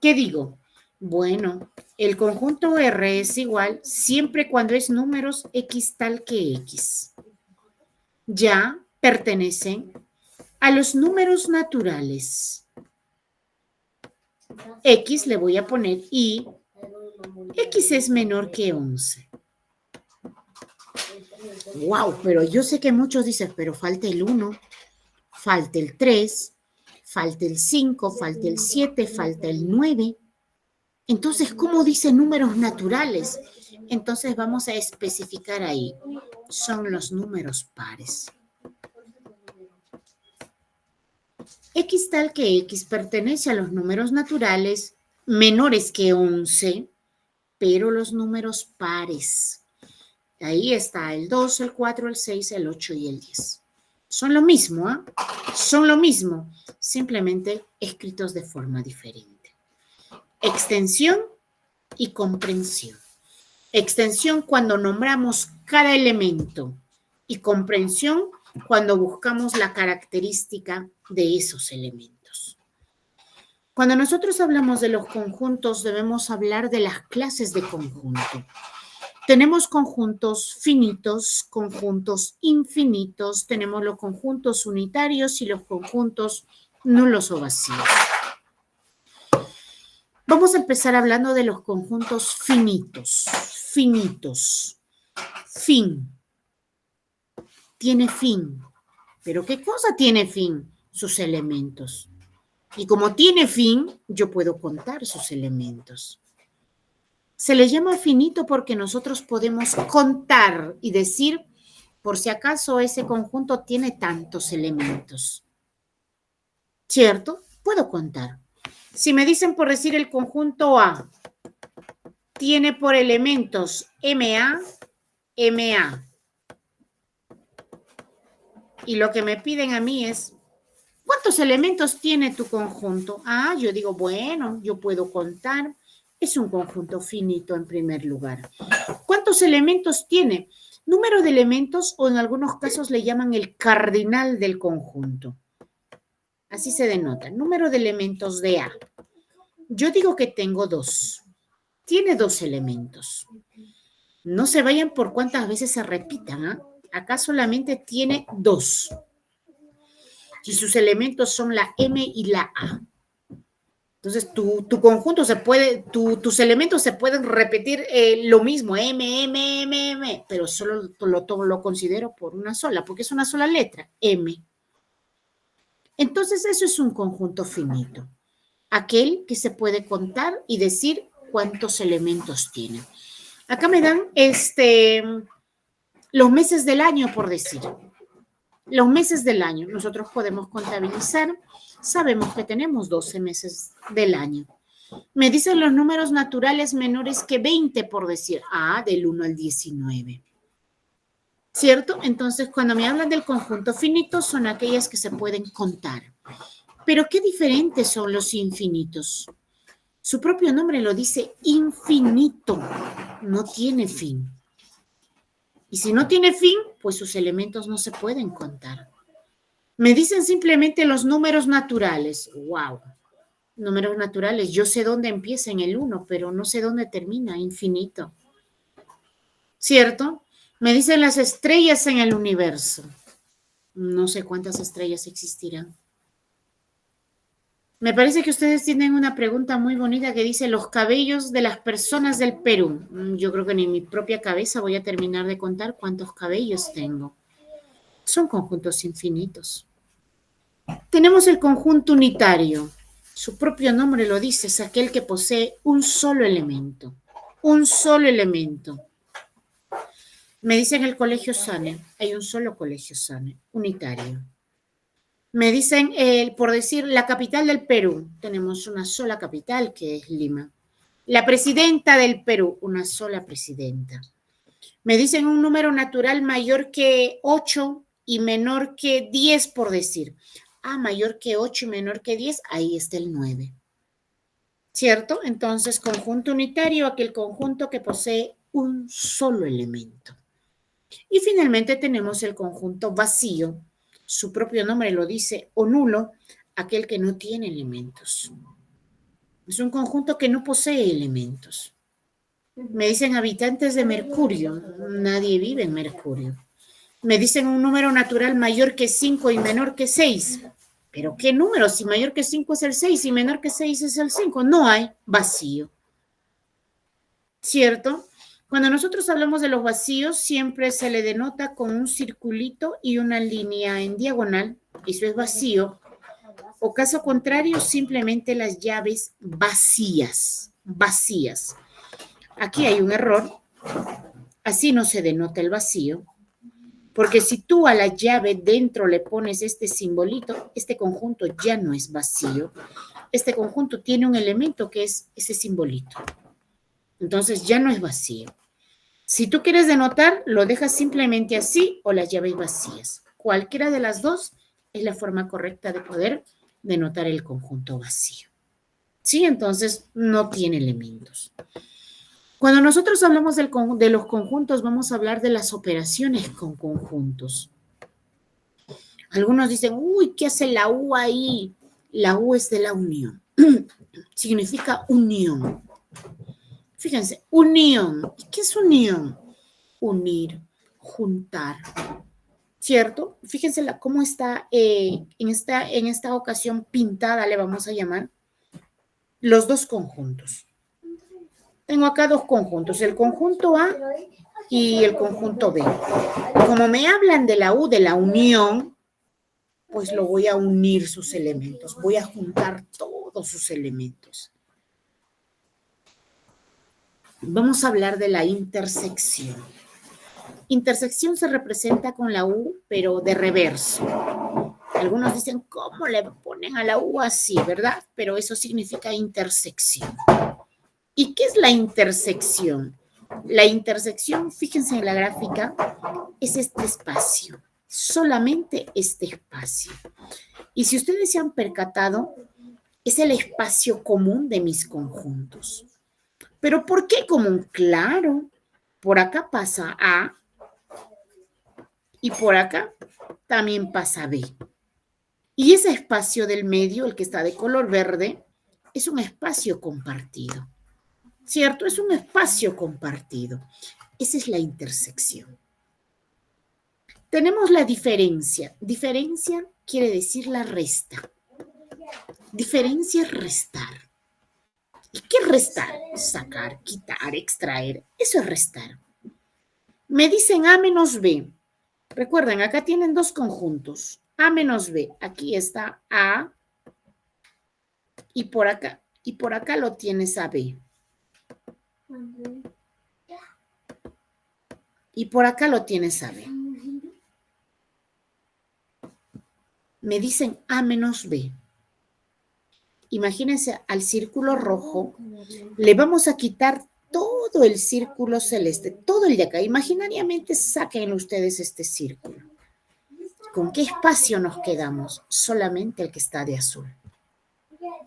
¿Qué digo? Bueno, el conjunto R es igual siempre cuando es números X tal que X. Ya pertenecen a los números naturales. X le voy a poner y X es menor que 11. Wow, pero yo sé que muchos dicen, pero falta el 1, falta el 3, falta el 5, falta el 7, falta el 9. Entonces, ¿cómo dice números naturales? Entonces vamos a especificar ahí. Son los números pares. X tal que X pertenece a los números naturales menores que 11, pero los números pares. Ahí está el 2, el 4, el 6, el 8 y el 10. Son lo mismo, ¿eh? Son lo mismo, simplemente escritos de forma diferente. Extensión y comprensión. Extensión cuando nombramos cada elemento y comprensión cuando buscamos la característica de esos elementos. Cuando nosotros hablamos de los conjuntos, debemos hablar de las clases de conjunto. Tenemos conjuntos finitos, conjuntos infinitos, tenemos los conjuntos unitarios y los conjuntos nulos o vacíos. Vamos a empezar hablando de los conjuntos finitos. Finitos. Fin. Tiene fin. ¿Pero qué cosa tiene fin? Sus elementos. Y como tiene fin, yo puedo contar sus elementos. Se le llama finito porque nosotros podemos contar y decir, por si acaso ese conjunto tiene tantos elementos. ¿Cierto? Puedo contar. Si me dicen por decir el conjunto A, tiene por elementos MA, MA. Y lo que me piden a mí es, ¿cuántos elementos tiene tu conjunto? Ah, yo digo, bueno, yo puedo contar. Es un conjunto finito en primer lugar. ¿Cuántos elementos tiene? Número de elementos o en algunos casos le llaman el cardinal del conjunto. Así se denota. Número de elementos de A. Yo digo que tengo 2. Tiene 2 elementos. No se vayan por cuántas veces se repitan. ¿Ah? Acá solamente tiene 2. Y sus elementos son la M y la A. Entonces, tu conjunto se puede, tus elementos se pueden repetir lo mismo, M, pero solo lo considero por una sola, porque es una sola letra, M. Entonces, eso es un conjunto finito. Aquel que se puede contar y decir cuántos elementos tiene. Acá me dan los meses del año, por decir. Los meses del año, nosotros podemos contabilizar. Sabemos que tenemos 12 meses del año. Me dicen los números naturales menores que 20, por decir. Ah, del 1 al 19. ¿Cierto? Entonces, cuando me hablan del conjunto finito, son aquellas que se pueden contar. Pero qué diferentes son los infinitos. Su propio nombre lo dice infinito. No tiene fin. Y si no tiene fin, pues sus elementos no se pueden contar. Me dicen simplemente los números naturales. ¡Wow! Números naturales. Yo sé dónde empieza en el 1, pero no sé dónde termina, infinito. ¿Cierto? Me dicen las estrellas en el universo. No sé cuántas estrellas existirán. Me parece que ustedes tienen una pregunta muy bonita que dice los cabellos de las personas del Perú. Yo creo que ni en mi propia cabeza voy a terminar de contar cuántos cabellos tengo. Son conjuntos infinitos. Tenemos el conjunto unitario. Su propio nombre lo dice, es aquel que posee un solo elemento. Un solo elemento. Me dicen el colegio Sane. Hay un solo colegio Sane, unitario. Me dicen, por decir, la capital del Perú. Tenemos una sola capital, que es Lima. La presidenta del Perú, una sola presidenta. Me dicen un número natural mayor que 8 y menor que 10, por decir. Mayor que 8 y menor que 10, ahí está el 9. ¿Cierto? Entonces, conjunto unitario, aquel conjunto que posee un solo elemento. Y finalmente tenemos el conjunto vacío. Su propio nombre lo dice, o nulo, aquel que no tiene elementos. Es un conjunto que no posee elementos. Me dicen habitantes de Mercurio. Nadie vive en Mercurio. Me dicen un número natural mayor que 5 y menor que 6. ¿Pero qué número? Si mayor que 5 es el 6 y menor que 6 es el 5. No hay vacío. ¿Cierto? Cuando nosotros hablamos de los vacíos, siempre se le denota con un circulito y una línea en diagonal. Eso es vacío. O caso contrario, simplemente las llaves vacías. Vacías. Aquí hay un error. Así no se denota el vacío. Porque si tú a la llave dentro le pones este simbolito, este conjunto ya no es vacío. Este conjunto tiene un elemento que es ese simbolito. Entonces ya no es vacío. Si tú quieres denotar, lo dejas simplemente así o las llaves vacías. Cualquiera de las dos es la forma correcta de poder denotar el conjunto vacío. ¿Sí? Entonces no tiene elementos. Cuando nosotros hablamos de los conjuntos, vamos a hablar de las operaciones con conjuntos. Algunos dicen, uy, ¿qué hace la U ahí? La U es de la unión. Significa unión. Fíjense, unión. ¿Qué es unión? Unir, juntar. ¿Cierto? Fíjense cómo está en esta ocasión pintada, le vamos a llamar, los dos conjuntos. Tengo acá dos conjuntos, el conjunto A y el conjunto B. Como me hablan de la U, de la unión, pues lo voy a unir sus elementos, voy a juntar todos sus elementos. Vamos a hablar de la intersección. Intersección se representa con la U, pero de reverso. Algunos dicen, ¿cómo le ponen a la U así, verdad? Pero eso significa intersección. ¿Y qué es la intersección? La intersección, fíjense en la gráfica, es este espacio, solamente este espacio. Y si ustedes se han percatado, es el espacio común de mis conjuntos. ¿Pero por qué común? Claro, por acá pasa A y por acá también pasa B. Y ese espacio del medio, el que está de color verde, es un espacio compartido. ¿Cierto? Es un espacio compartido. Esa es la intersección. Tenemos la diferencia. Diferencia quiere decir la resta. Diferencia es restar. ¿Y qué es restar? Sacar, quitar, extraer. Eso es restar. Me dicen A menos B. Recuerden, acá tienen dos conjuntos. A menos B. Aquí está A y por acá lo tienes a B. Y por acá lo tienes a B. Me dicen A menos B. Imagínense al círculo rojo, le vamos a quitar todo el círculo celeste, todo el de acá. Imaginariamente saquen ustedes este círculo. ¿Con qué espacio nos quedamos? Solamente el que está de azul.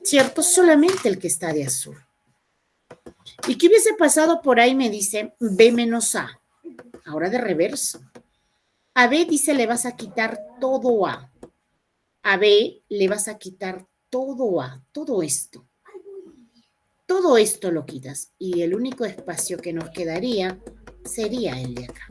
¿Cierto? Solamente el que está de azul. ¿Y qué hubiese pasado por ahí? Me dice B menos A. Ahora de reverso. A B dice le vas a quitar todo A. A B le vas a quitar todo A, todo esto. Todo esto lo quitas y el único espacio que nos quedaría sería el de acá.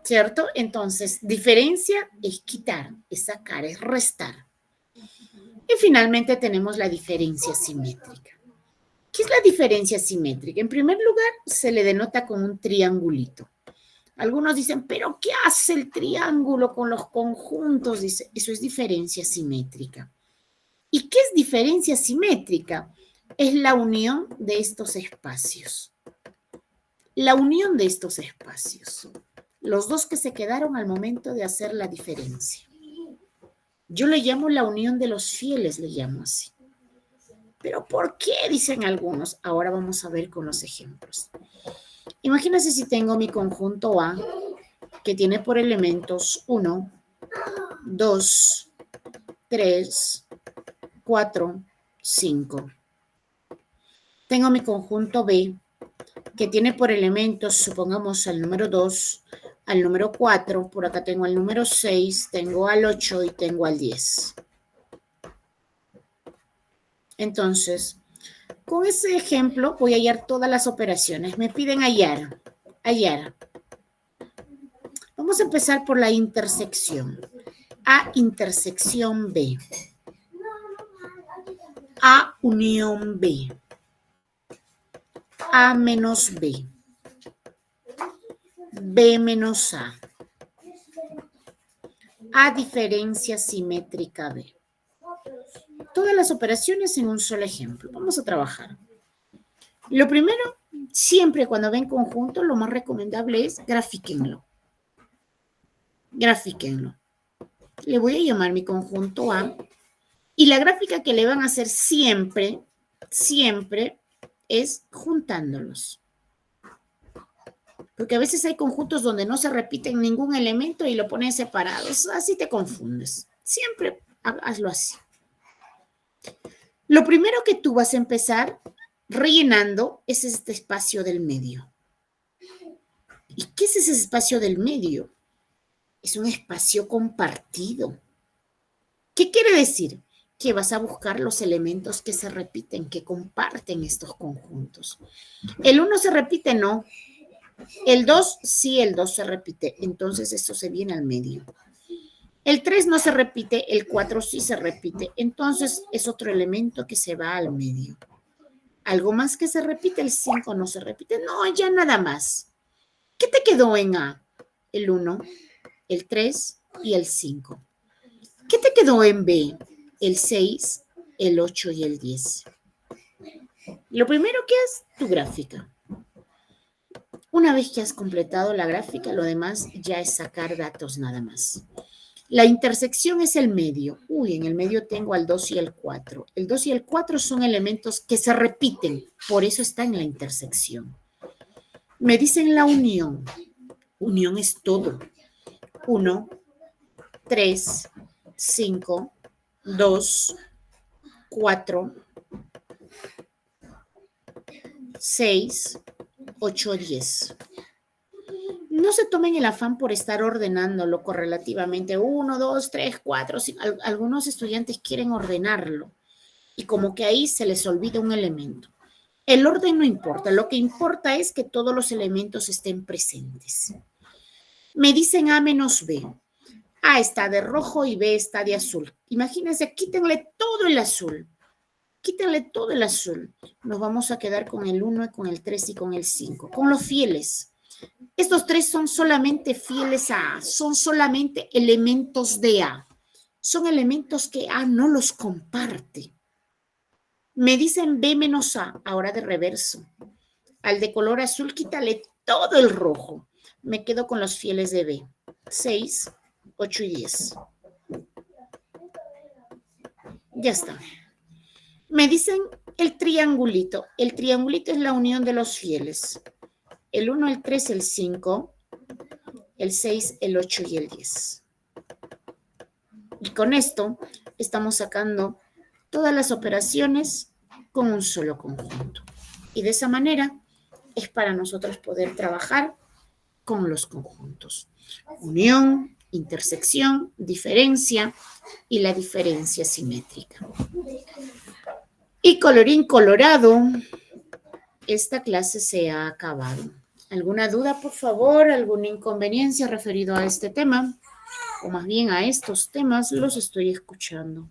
¿Cierto? Entonces, diferencia es quitar, es sacar, es restar. Y finalmente tenemos la diferencia simétrica. ¿Qué es la diferencia simétrica? En primer lugar, se le denota con un triangulito. Algunos dicen, ¿pero qué hace el triángulo con los conjuntos? Dice, eso es diferencia simétrica. ¿Y qué es diferencia simétrica? Es la unión de estos espacios. La unión de estos espacios. Los dos que se quedaron al momento de hacer la diferencia. Yo le llamo la unión de los fieles, le llamo así. ¿Pero por qué? Dicen algunos. Ahora vamos a ver con los ejemplos. Imagínense si tengo mi conjunto A, que tiene por elementos 1, 2, 3, 4, 5. Tengo mi conjunto B, que tiene por elementos, supongamos, al número 2, al número 4, por acá tengo al número 6, tengo al 8 y tengo al 10. Entonces, con ese ejemplo voy a hallar todas las operaciones. Me piden hallar. Vamos a empezar por la intersección. A intersección B. A unión B. A menos B. B menos A. A diferencia simétrica B. Todas las operaciones en un solo ejemplo. Vamos a trabajar. Lo primero, siempre cuando ven conjunto, lo más recomendable es grafíquenlo. Grafíquenlo. Le voy a llamar mi conjunto A. Y la gráfica que le van a hacer siempre es juntándolos. Porque a veces hay conjuntos donde no se repiten ningún elemento y lo ponen separados. Así te confundes. Siempre hazlo así. Lo primero que tú vas a empezar rellenando es este espacio del medio. ¿Y qué es ese espacio del medio? Es un espacio compartido. ¿Qué quiere decir? Que vas a buscar los elementos que se repiten, que comparten estos conjuntos. ¿El 1 se repite? No. El 2, sí, el 2 se repite. Entonces, esto se viene al medio. El 3 no se repite, el 4 sí se repite. Entonces, es otro elemento que se va al medio. ¿Algo más que se repite? El 5 no se repite. No, ya nada más. ¿Qué te quedó en A? El 1, el 3 y el 5. ¿Qué te quedó en B? El 6, el 8 y el 10. Lo primero que es tu gráfica. Una vez que has completado la gráfica, lo demás ya es sacar datos nada más. La intersección es el medio. En el medio tengo al 2 y el 4. El 2 y el 4 son elementos que se repiten, por eso está en la intersección. Me dicen la unión. Unión es todo. 1, 3, 5, 2, 4, 6, 8, 10. No se tomen el afán por estar ordenándolo correlativamente. 1, 2, 3, 4, 5. Algunos estudiantes quieren ordenarlo y como que ahí se les olvida un elemento. El orden no importa. Lo que importa es que todos los elementos estén presentes. Me dicen A menos B. A está de rojo y B está de azul. Imagínense, quítenle todo el azul. Quítenle todo el azul. Nos vamos a quedar con el 1, con el 3 y con el 5. Con los fieles. Estos tres son solamente fieles a A. Son solamente elementos de A. Son elementos que A no los comparte. Me dicen B menos A. Ahora de reverso. Al de color azul, quítale todo el rojo. Me quedo con los fieles de B. 6, 8 y 10. Ya está. Me dicen el triangulito. El triangulito es la unión de los fieles. El 1, el 3, el 5, el 6, el 8 y el 10. Y con esto estamos sacando todas las operaciones con un solo conjunto. Y de esa manera es para nosotros poder trabajar con los conjuntos. Unión, intersección, diferencia y la diferencia simétrica. Y colorín colorado, esta clase se ha acabado. ¿Alguna duda, por favor? ¿Alguna inconveniencia referido a este tema? O más bien a estos temas los estoy escuchando.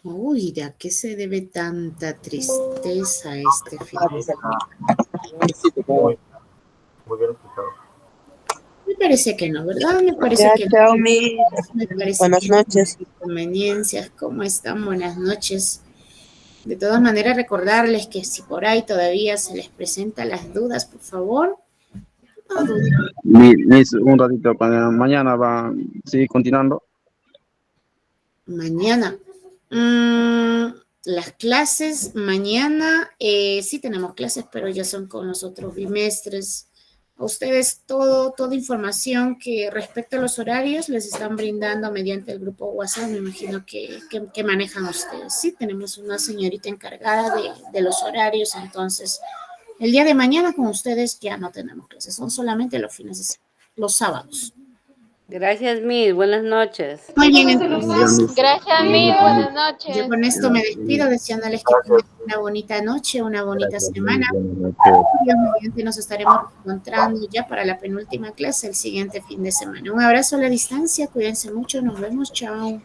Uy, ¿a qué se debe tanta tristeza este fin de semana? Me parece que no, ¿verdad? Me parece Ya, que no. chao, Miss. Me parece Buenas que no noches. hay inconveniencias. ¿Cómo están? Buenas noches. De todas maneras, recordarles que si por ahí todavía se les presentan las dudas, por favor, no duden. Miss, un ratito, mañana va a seguir continuando. Mañana. Las clases, mañana sí tenemos clases, pero ya son con los otros bimestres. A ustedes toda información que respecta a los horarios les están brindando mediante el grupo WhatsApp, me imagino que manejan ustedes. Sí, tenemos una señorita encargada de los horarios, entonces el día de mañana con ustedes ya no tenemos clases, son solamente los fines de semana, los sábados. Gracias, Miss. Buenas noches. Muy bien, entonces, Gracias, Miss. Buenas noches. yo con esto me despido deseándoles que tengan una bonita noche, una bonita semana. Dios mediante nos estaremos encontrando ya para la penúltima clase el siguiente fin de semana. Un abrazo a la distancia, cuídense mucho, nos vemos, chao.